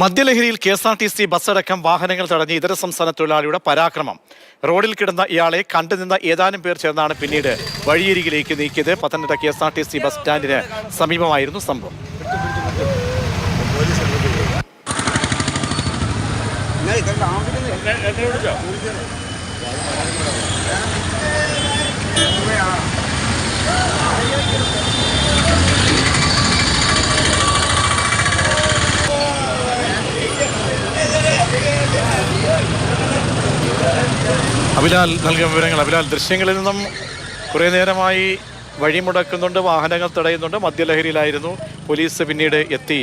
മദ്യലഹരിയിൽ KSRTC ബസ്സടക്കം വാഹനങ്ങൾ തടഞ്ഞ് ഇതര സംസ്ഥാന തൊഴിലാളിയുടെ പരാക്രമം. റോഡിൽ കിടന്ന ഇയാളെ കണ്ടുനിന്ന ഏതാനും പേർ ചേർന്നാണ് പിന്നീട് വഴിയരികിലേക്ക് നീക്കിയത്. പത്തനംതിട്ട KSRTC ബസ് സ്റ്റാൻഡിന് സമീപമായിരുന്നു സംഭവം. അഭിലാൽ നൽകിയ വിവരങ്ങൾ. അഭിലാൽ, ദൃശ്യങ്ങളിൽ നിന്നും കുറേ നേരമായി വഴിമുടക്കുന്നുണ്ട്, വാഹനങ്ങൾ തടയുന്നുണ്ട്, മദ്യലഹരിയിലായിരുന്നു. പോലീസ് പിന്നീട് എത്തി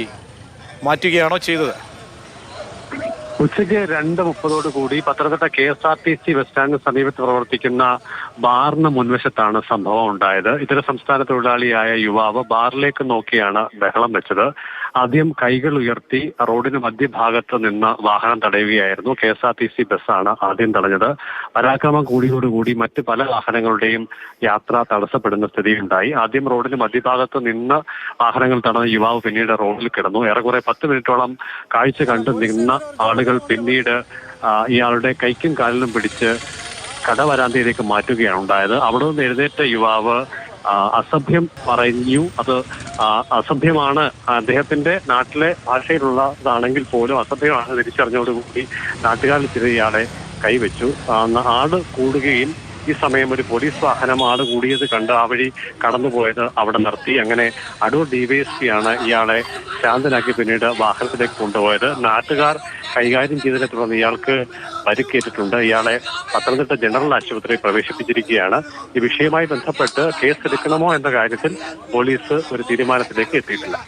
മാറ്റുകയാണോ ചെയ്തത്? ഉച്ചയ്ക്ക് 2:30 പത്തനംതിട്ട KSRTC ബസ് സ്റ്റാൻഡിന് സമീപത്ത് പ്രവർത്തിക്കുന്ന ബാറിന് മുൻവശത്താണ് സംഭവം ഉണ്ടായത്. ഇതര സംസ്ഥാന തൊഴിലാളിയായ യുവാവ് ബാറിലേക്ക് നോക്കിയാണ് ബഹളം വെച്ചത്. ആദ്യം കൈകൾ ഉയർത്തി റോഡിന് മധ്യഭാഗത്ത് നിന്ന് വാഹനം തടയുകയായിരുന്നു. KSRTC ബസ്സാണ് ആദ്യം തടഞ്ഞത്. പരാക്രമം കൂടിയോടുകൂടി മറ്റ് പല വാഹനങ്ങളുടെയും യാത്ര തടസ്സപ്പെടുന്ന സ്ഥിതിയുണ്ടായി. ആദ്യം റോഡിന് മധ്യഭാഗത്ത് നിന്ന് വാഹനങ്ങൾ തടഞ്ഞ യുവാവ് പിന്നീട് റോഡിൽ കിടന്നു. ഏറെക്കുറെ 10 മിനിറ്റോളം കാഴ്ച കണ്ടു നിന്ന ആളുകൾ പിന്നീട് ഇയാളുടെ കൈക്കും കാലിലും പിടിച്ച് കടവരാന്തയിലേക്ക് മാറ്റുകയാണ് ഉണ്ടായത്. അവിടെ നിന്ന് എഴുന്നേറ്റ യുവാവ് അസഭ്യം പറഞ്ഞു. അത് അസഭ്യമാണ്, അദ്ദേഹത്തിന്റെ നാട്ടിലെ ഭാഷയിലുള്ളതാണെങ്കിൽ പോലും അസഭ്യമാണ് തിരിച്ചറിഞ്ഞോടുകൂടി നാട്ടുകാരിൽ ചില ഇയാളെ കൈവച്ചു. ആട് കൂടുകയും ഈ സമയം ഒരു പോലീസ് വാഹനം ആട് കൂടിയത് കണ്ട് ആ വഴി കടന്നുപോയത് അവിടെ നിർത്തി. അങ്ങനെ അടൂർ DYSP ആണ് ഇയാളെ ശാന്തനാക്കി പിന്നീട് വാഹനത്തിലേക്ക് കൊണ്ടുപോയത്. നാട്ടുകാർ കൈകാര്യം ചെയ്തതിനെ തുടർന്ന് ഇയാൾക്ക് പരിക്കേറ്റിട്ടുണ്ട്. ഇയാളെ പത്തനംതിട്ട ജനറൽ ആശുപത്രിയിൽ പ്രവേശിപ്പിച്ചിരിക്കുകയാണ്. ഈ വിഷയവുമായി ബന്ധപ്പെട്ട് കേസ് എടുക്കണമോ എന്ന കാര്യത്തിൽ പോലീസ് ഒരു തീരുമാനത്തിലേക്ക് എത്തിയിട്ടില്ല.